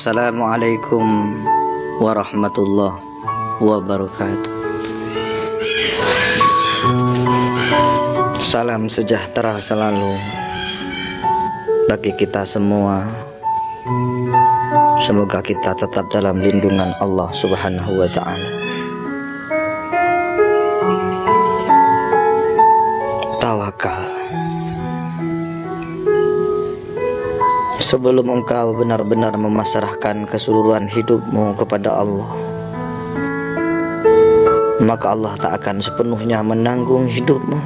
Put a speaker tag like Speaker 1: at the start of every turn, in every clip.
Speaker 1: Assalamualaikum warahmatullahi wabarakatuh. Salam sejahtera selalu bagi kita semua. Semoga kita tetap dalam lindungan Allah Subhanahu wa ta'ala. Tawakal. Sebelum engkau benar-benar memasrahkan keseluruhan hidupmu kepada Allah, maka Allah tak akan sepenuhnya menanggung hidupmu.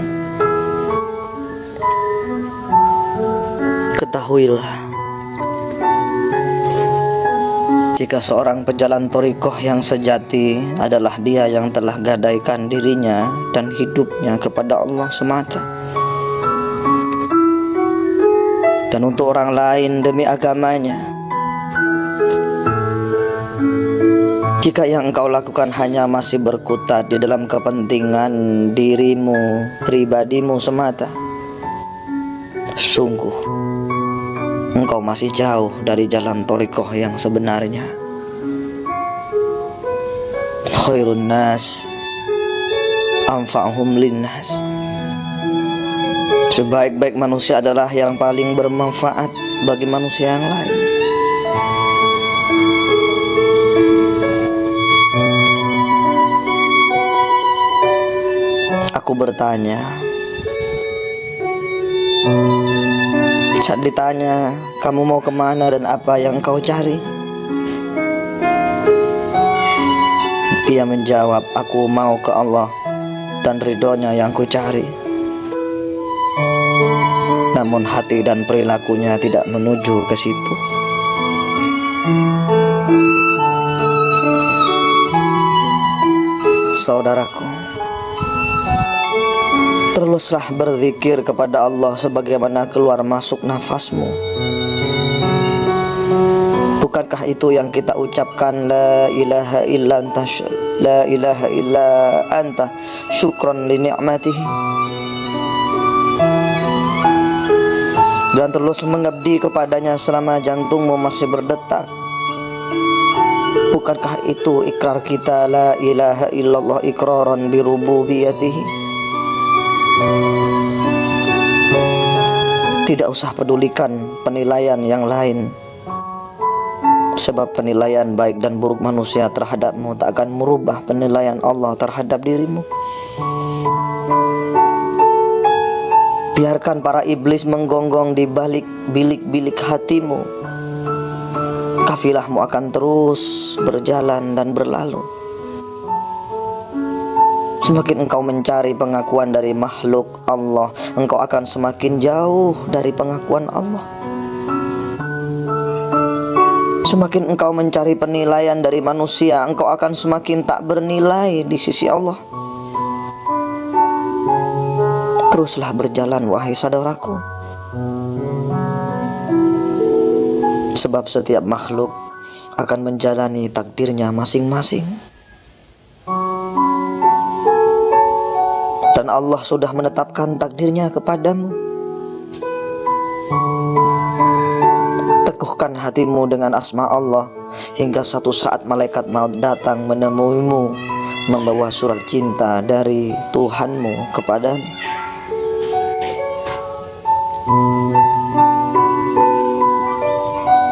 Speaker 1: Ketahuilah, jika seorang pejalan thariqah yang sejati adalah dia yang telah gadaikan dirinya dan hidupnya kepada Allah semata, dan untuk orang lain demi agamanya. Jika yang engkau lakukan hanya masih berkutat di dalam kepentingan dirimu, pribadimu semata, sungguh engkau masih jauh dari jalan thariqah yang sebenarnya. Khairun nas anfa'uhum linnas. Sebaik-baik manusia adalah yang paling bermanfaat bagi manusia yang lain. Aku bertanya, saat ditanya, kamu mau kemana dan apa yang kau cari? Ia menjawab, aku mau ke Allah dan ridhonya yang ku cari. Namun hati dan perilakunya tidak menuju ke situ. Saudaraku, teruslah berzikir kepada Allah sebagaimana keluar masuk nafasmu. Bukankah itu yang kita ucapkan, la ilaha illa anta, la ilaha illa anta syukran li ni'matihi, dan terus mengabdi kepadanya selama jantungmu masih berdetak? Bukankah itu ikrar kita, la ilaha illallah iqraran bi rububiyatihi? Tidak usah pedulikan penilaian yang lain, sebab penilaian baik dan buruk manusia terhadapmu tak akan merubah penilaian Allah terhadap dirimu. Biarkan para iblis menggonggong di balik bilik-bilik hatimu. Kafilahmu akan terus berjalan dan berlalu. Semakin engkau mencari pengakuan dari makhluk Allah, engkau akan semakin jauh dari pengakuan Allah. Semakin engkau mencari penilaian dari manusia, engkau akan semakin tak bernilai di sisi Allah. Teruslah berjalan wahai saudaraku, sebab setiap makhluk akan menjalani takdirnya masing-masing. Dan Allah sudah menetapkan takdirnya kepadamu. Teguhkan hatimu dengan asma Allah, hingga satu saat malaikat maut datang menemuimu, membawa surat cinta dari Tuhanmu kepadamu.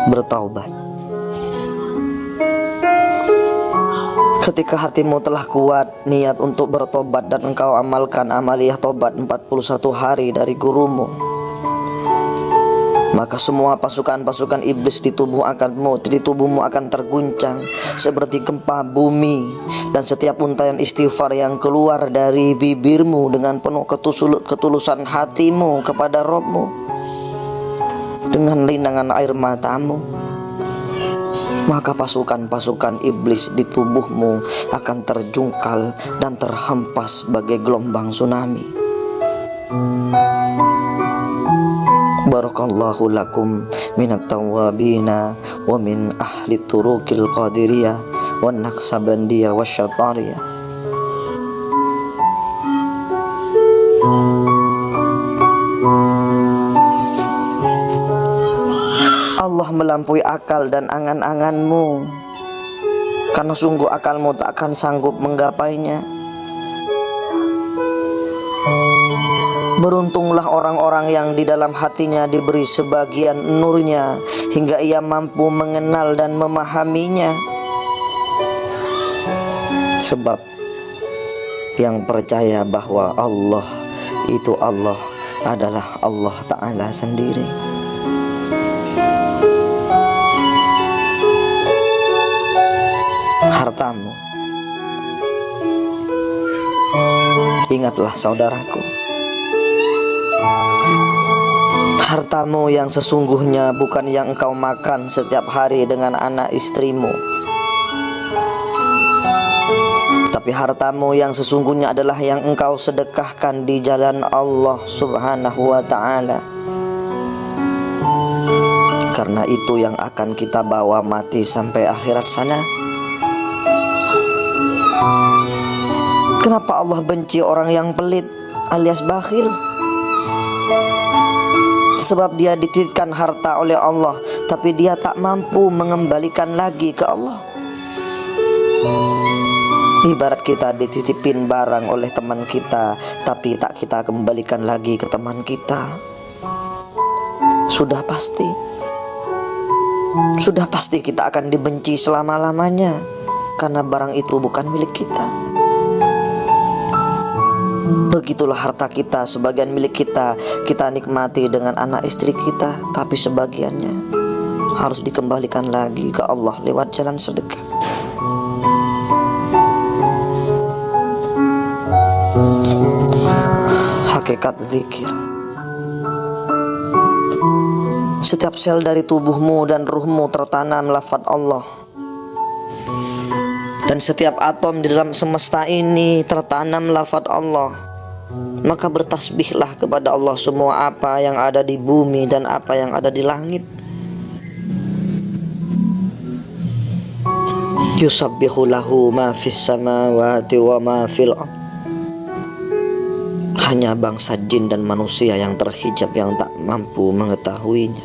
Speaker 1: Bertaubat. Ketika hatimu telah kuat niat untuk bertobat dan engkau amalkan amaliyah tobat 41 hari dari gurumu, maka semua pasukan-pasukan iblis di tubuhmu akan terguncang seperti gempa bumi, dan setiap untayan istighfar yang keluar dari bibirmu dengan penuh ketulusan hatimu kepada Rabbmu, dengan linangan air matamu, maka pasukan-pasukan iblis di tubuhmu akan terjungkal dan terhempas bagai gelombang tsunami. Barakallahu lakum minat tawabina wa min ahli turuqil qadiriyah wa naqsabandiyah wa syatariyah. Allah melampaui akal dan angan-anganmu, karena sungguh akalmu tak akan sanggup menggapainya. Beruntunglah orang-orang yang di dalam hatinya diberi sebagian nurnya, hingga ia mampu mengenal dan memahaminya. Sebab yang percaya bahwa Allah itu Allah adalah Allah Ta'ala sendiri. Hartamu, ingatlah saudaraku, hartamu yang sesungguhnya bukan yang engkau makan setiap hari dengan anak istrimu, tapi hartamu yang sesungguhnya adalah yang engkau sedekahkan di jalan Allah Subhanahu wa ta'ala. Karena itu yang akan kita bawa mati sampai akhirat sana. Kenapa Allah benci orang yang pelit alias bakhil? Sebab dia dititipkan harta oleh Allah, tapi dia tak mampu mengembalikan lagi ke Allah. Ibarat kita dititipin barang oleh teman kita, tapi tak kita kembalikan lagi ke teman kita. Sudah pasti kita akan dibenci selama-lamanya, karena barang itu bukan milik kita. Begitulah harta kita, sebagian milik kita, kita nikmati dengan anak istri kita, tapi sebagiannya harus dikembalikan lagi ke Allah lewat jalan sedekah. Hakikat zikir. Setiap sel dari tubuhmu dan ruhmu tertanam lafaz Allah. Dan setiap atom di dalam semesta ini tertanam lafaz Allah. Maka bertasbihlah kepada Allah semua apa yang ada di bumi dan apa yang ada di langit. Yusabbihu lahu ma fis samawati wa ma fil ardh. Hanya bangsa jin dan manusia yang terhijab yang tak mampu mengetahuinya.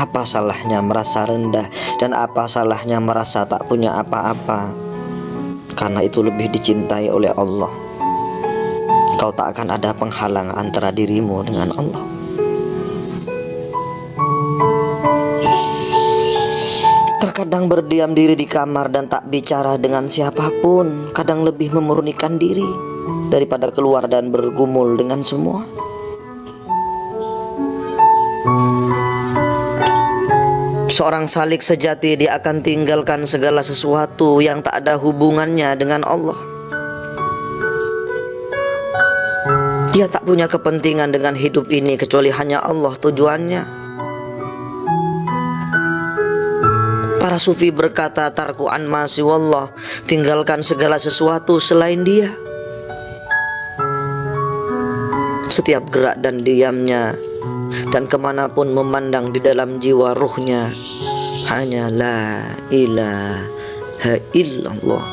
Speaker 1: Apa salahnya merasa rendah, dan apa salahnya merasa tak punya apa-apa? Karena itu lebih dicintai oleh Allah. Kau tak akan ada penghalang antara dirimu dengan Allah. Terkadang berdiam diri di kamar dan tak bicara dengan siapapun, kadang lebih memurnikan diri daripada keluar dan bergumul dengan semua. Seorang salik sejati, dia akan tinggalkan segala sesuatu yang tak ada hubungannya dengan Allah. Dia tak punya kepentingan dengan hidup ini kecuali hanya Allah tujuannya. Para sufi berkata, tarku an ma siwallah, tinggalkan segala sesuatu selain Dia. Setiap gerak dan diamnya dan kemanapun memandang di dalam jiwa ruhnya hanya la ilaha illallah.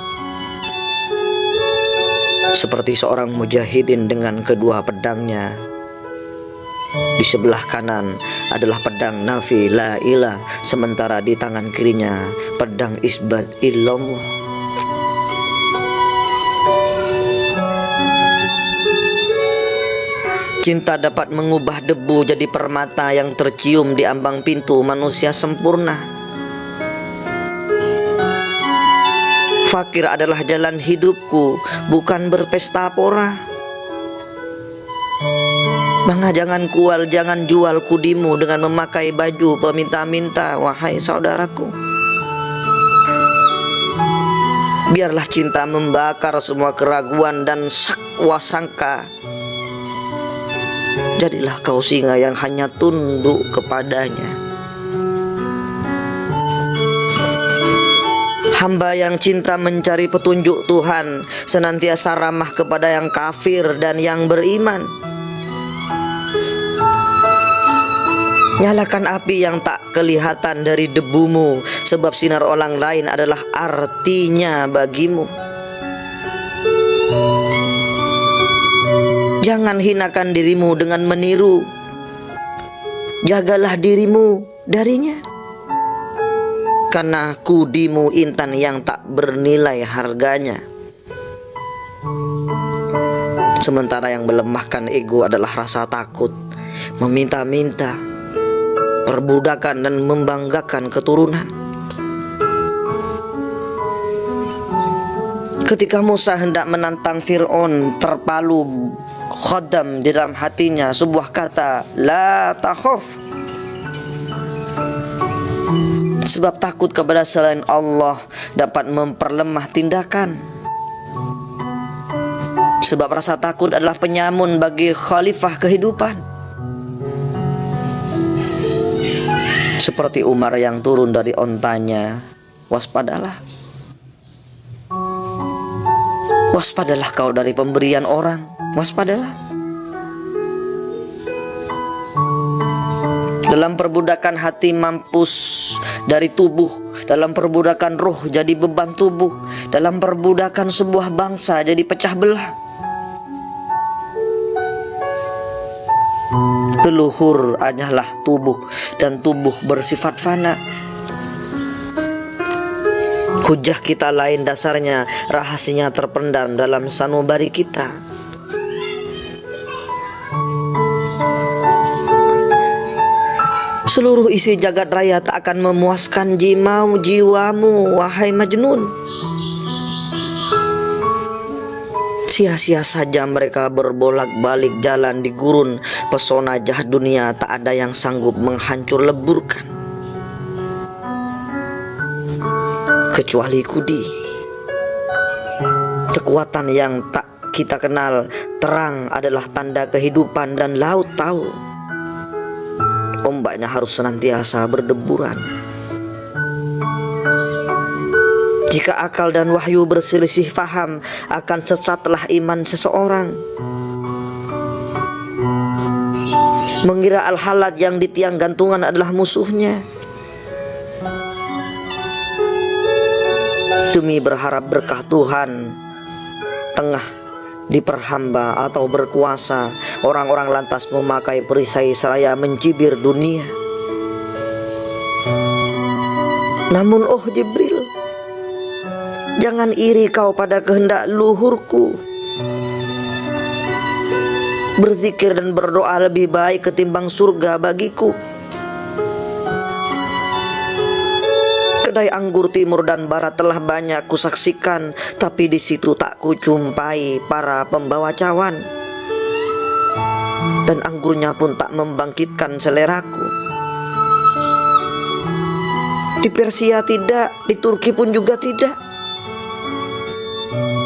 Speaker 1: Seperti seorang mujahidin dengan kedua pedangnya. Di sebelah kanan adalah pedang nafi la ilah, sementara di tangan kirinya pedang isbat illallah. Cinta dapat mengubah debu jadi permata yang tercium di ambang pintu manusia sempurna. Fakir adalah jalan hidupku, bukan berpesta pora. Maka jangan jangan jual kudimu dengan memakai baju peminta-minta, wahai saudaraku. Biarlah cinta membakar semua keraguan dan sakwa sangka. Jadilah kau singa yang hanya tunduk kepadanya. Hamba yang cinta mencari petunjuk Tuhan senantiasa ramah kepada yang kafir dan yang beriman. Nyalakan api yang tak kelihatan dari debumu, sebab sinar orang lain adalah artinya bagimu. Jangan hinakan dirimu dengan meniru. Jagalah dirimu darinya. Karena kudimu intan yang tak bernilai harganya. Sementara yang melemahkan ego adalah rasa takut, meminta-minta, perbudakan dan membanggakan keturunan. Ketika Musa hendak menantang Fir'aun, terpalu khodam di dalam hatinya sebuah kata, la takhaf. Sebab takut kepada selain Allah dapat memperlemah tindakan. Sebab rasa takut adalah penyamun bagi khalifah kehidupan. Seperti Umar yang turun dari ontanya, waspadalah. Waspadalah kau dari pemberian orang, waspadalah. Dalam perbudakan hati mampus dari tubuh, dalam perbudakan roh jadi beban tubuh, dalam perbudakan sebuah bangsa jadi pecah belah. Leluhur hanyalah tubuh, dan tubuh bersifat fana. Hujah kita lain dasarnya, rahasianya terpendam dalam sanubari kita. Seluruh isi jagat raya tak akan memuaskan jiwamu, wahai Majnun. Sia-sia saja mereka berbolak-balik jalan di gurun pesona jahat dunia, tak ada yang sanggup menghancur leburkan kecuali kudi. Kekuatan yang tak kita kenal, terang adalah tanda kehidupan dan laut tahu. Ombaknya harus senantiasa berdeburan. Jika akal dan wahyu berselisih faham, akan sesatlah iman seseorang. Mengira al-halat yang di tiang gantungan adalah musuhnya. Demi berharap berkah Tuhan, tengah diperhamba atau berkuasa, orang-orang lantas memakai perisai seraya mencibir dunia. Namun oh Jibril, jangan iri kau pada kehendak luhurku. Berzikir dan berdoa lebih baik ketimbang surga bagiku. Kedai anggur timur dan barat telah banyak kusaksikan, tapi di situ tak kucumpai para pembawa cawan. Dan anggurnya pun tak membangkitkan seleraku. Di Persia tidak, di Turki pun juga tidak.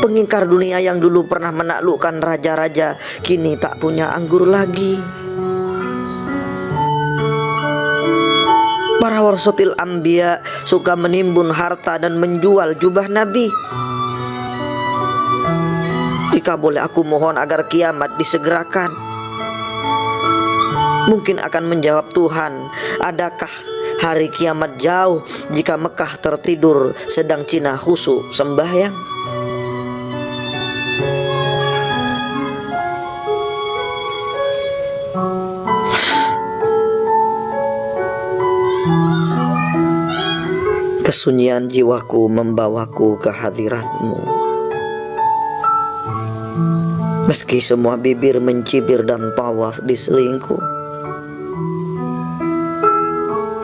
Speaker 1: Pengingkar dunia yang dulu pernah menaklukkan raja-raja, kini tak punya anggur lagi. Para warasatil anbiya suka menimbun harta dan menjual jubah Nabi. Jika boleh aku mohon agar kiamat disegerakan. Mungkin akan menjawab Tuhan, adakah hari kiamat jauh jika Mekah tertidur sedang Cina khusyuk sembahyang? Kesunyian jiwaku membawaku ke hadiratmu. Meski semua bibir mencibir dan tawaf di selingkuh,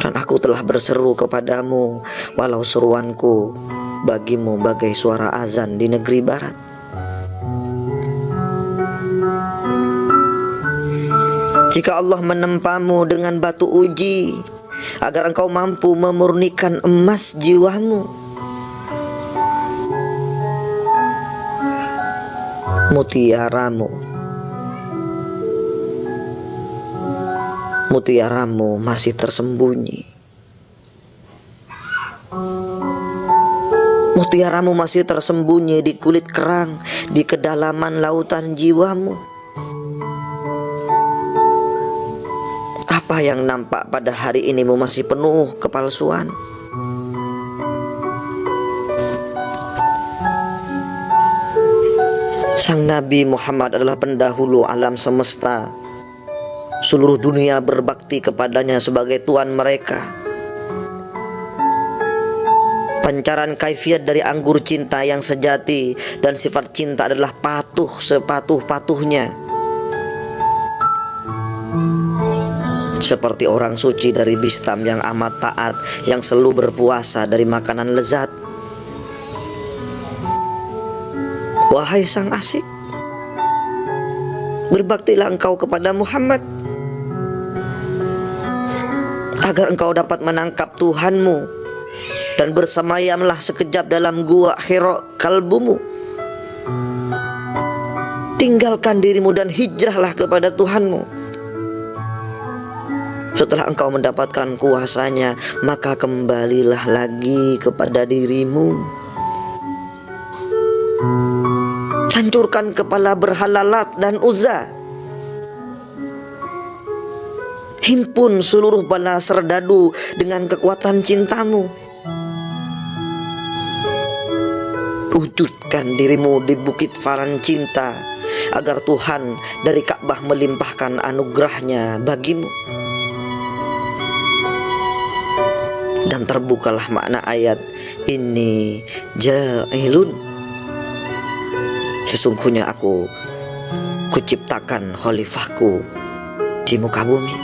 Speaker 1: dan aku telah berseru kepadamu, walau seruanku bagimu bagai suara azan di negeri barat. Jika Allah menempamu dengan batu uji, agar engkau mampu memurnikan emas jiwamu, mutiaramu masih tersembunyi. Mutiaramu masih tersembunyi di kulit kerang, di kedalaman lautan jiwamu. Apa yang nampak pada hari ini masih penuh kepalsuan. Sang Nabi Muhammad adalah pendahulu alam semesta. Seluruh dunia berbakti kepadanya sebagai Tuhan mereka. Pancaran kaifiat dari anggur cinta yang sejati dan sifat cinta adalah patuh sepatuh-patuhnya. Seperti orang suci dari Bistam yang amat taat, yang selalu berpuasa dari makanan lezat. Wahai sang asik, berbaktilah engkau kepada Muhammad agar engkau dapat menangkap Tuhanmu, dan bersemayamlah sekejap dalam gua Hira kalbumu. Tinggalkan dirimu dan hijrahlah kepada Tuhanmu. Setelah engkau mendapatkan kuasanya, maka kembalilah lagi kepada dirimu. Hancurkan kepala berhala Lat dan Uzza. Himpun seluruh bala serdadu dengan kekuatan cintamu. Wujudkan dirimu di bukit Faran cinta, agar Tuhan dari Ka'bah melimpahkan anugerahnya bagimu. Dan terbukalah makna ayat ini, ja'ilun, sesungguhnya aku kuciptakan khalifahku di muka bumi.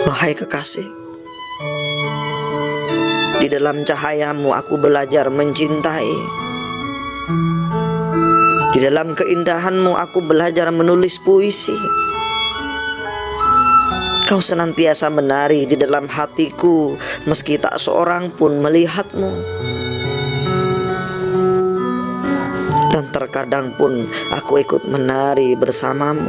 Speaker 1: Wahai kekasih, di dalam cahayamu aku belajar mencintai. Di dalam keindahanmu aku belajar menulis puisi. Kau senantiasa menari di dalam hatiku, meski tak seorang pun melihatmu. Dan terkadang pun aku ikut menari bersamamu.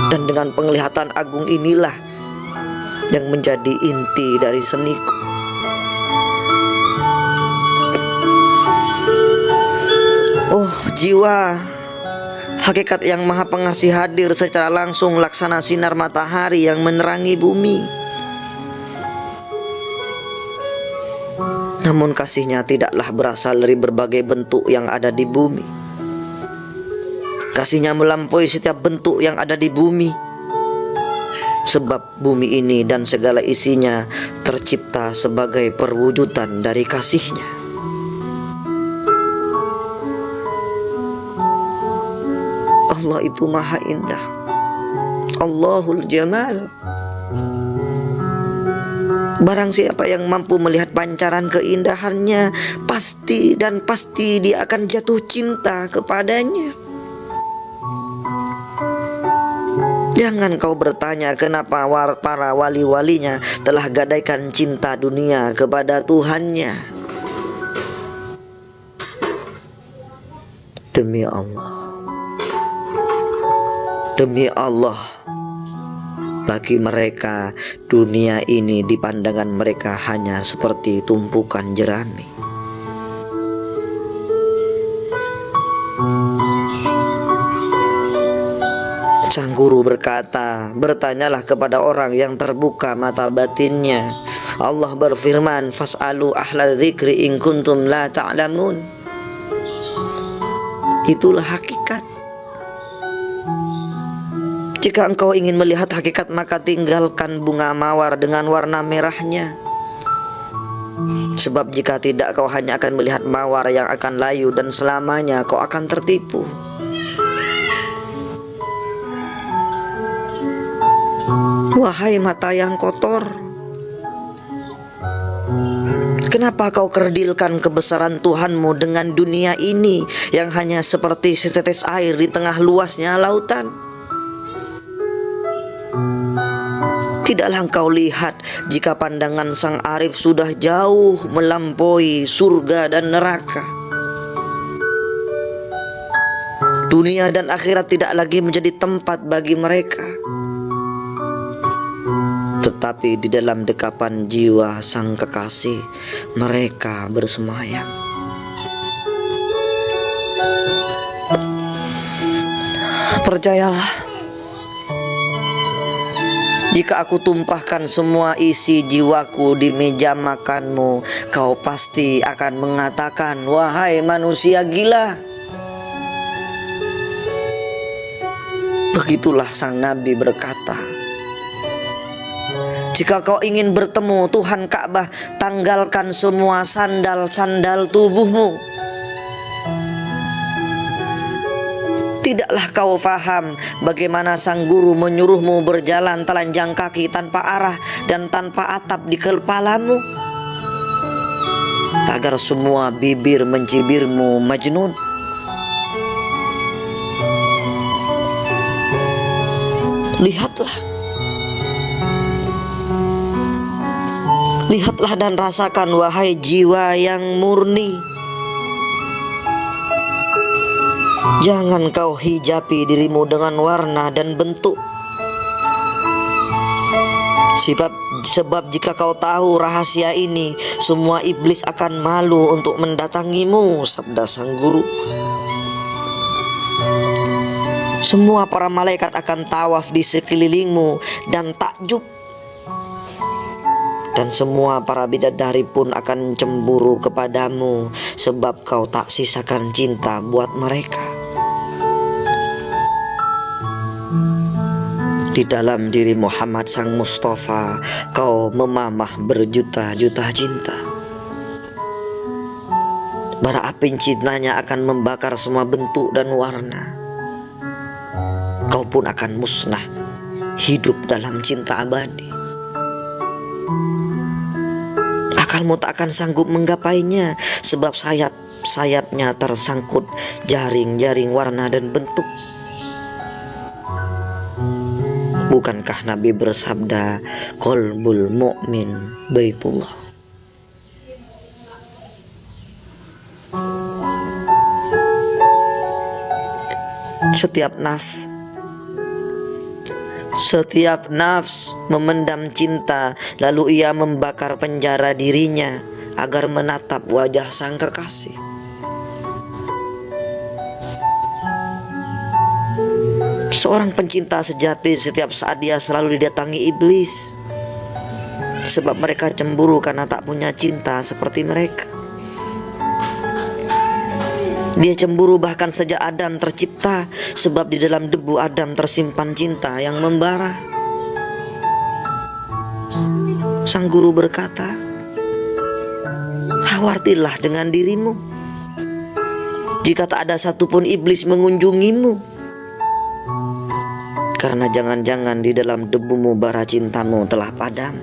Speaker 1: Dan dengan penglihatan agung inilah yang menjadi inti dari seniku. Oh jiwa, hakikat yang maha pengasih hadir secara langsung laksana sinar matahari yang menerangi bumi. Namun kasihnya tidaklah berasal dari berbagai bentuk yang ada di bumi. Kasihnya melampaui setiap bentuk yang ada di bumi. Sebab bumi ini dan segala isinya tercipta sebagai perwujudan dari kasihnya. Allah itu maha indah. Allahul Jamal. Barang siapa yang mampu melihat pancaran keindahannya, pasti dan pasti dia akan jatuh cinta kepadanya. Jangan kau bertanya kenapa para wali-walinya telah gadaikan cinta dunia kepada Tuhannya. Demi Allah, demi Allah, bagi mereka dunia ini di pandangan mereka hanya seperti tumpukan jerami. Sang guru berkata, bertanyalah kepada orang yang terbuka mata batinnya. Allah berfirman, fas'alu ahla dzikri in kuntum la ta'lamun. Itulah hakikat. Jika engkau ingin melihat hakikat, maka tinggalkan bunga mawar dengan warna merahnya. Sebab jika tidak, kau hanya akan melihat mawar yang akan layu dan selamanya kau akan tertipu. Wahai mata yang kotor, kenapa kau kerdilkan kebesaran Tuhanmu dengan dunia ini yang hanya seperti setetes air di tengah luasnya lautan? Tidaklah engkau lihat jika pandangan sang arif sudah jauh melampaui surga dan neraka. Dunia dan akhirat tidak lagi menjadi tempat bagi mereka, tetapi di dalam dekapan jiwa sang kekasih mereka bersemayam. Percayalah, Jika aku tumpahkan semua isi jiwaku di meja makanmu, kau pasti akan mengatakan, wahai manusia gila. Begitulah sang Nabi berkata. Jika kau ingin bertemu Tuhan Ka'bah, tanggalkan semua sandal-sandal tubuhmu. Tidaklah kau faham bagaimana sang guru menyuruhmu berjalan telanjang kaki tanpa arah dan tanpa atap di kepalamu, agar semua bibir mencibirmu Majnun. Lihatlah dan rasakan, wahai jiwa yang murni. Jangan kau hijapi dirimu dengan warna dan bentuk. Sebab jika kau tahu rahasia ini, semua iblis akan malu untuk mendatangimu, sabda sang guru. Semua para malaikat akan tawaf di sekelilingmu dan takjub. Dan semua para bidadari pun akan cemburu kepadamu, sebab kau tak sisakan cinta buat mereka. Di dalam diri Muhammad sang Mustafa, kau memamah berjuta-juta cinta. Bara api cintanya akan membakar semua bentuk dan warna. Kau pun akan musnah, hidup dalam cinta abadi. Akalmu tak akan sanggup menggapainya, sebab sayapnya tersangkut jaring-jaring warna dan bentuk. Bukankah Nabi bersabda, qalbul mu'min baitullah. Setiap nafs memendam cinta, lalu ia membakar penjara dirinya agar menatap wajah sang kekasih. Seorang pencinta sejati setiap saat dia selalu didatangi iblis, sebab mereka cemburu karena tak punya cinta seperti mereka. Dia cemburu bahkan sejak Adam tercipta, sebab di dalam debu Adam tersimpan cinta yang membara. Sang guru berkata, khawatirlah dengan dirimu, jika tak ada satupun iblis mengunjungimu, karena jangan-jangan di dalam debumu bara cintamu telah padam.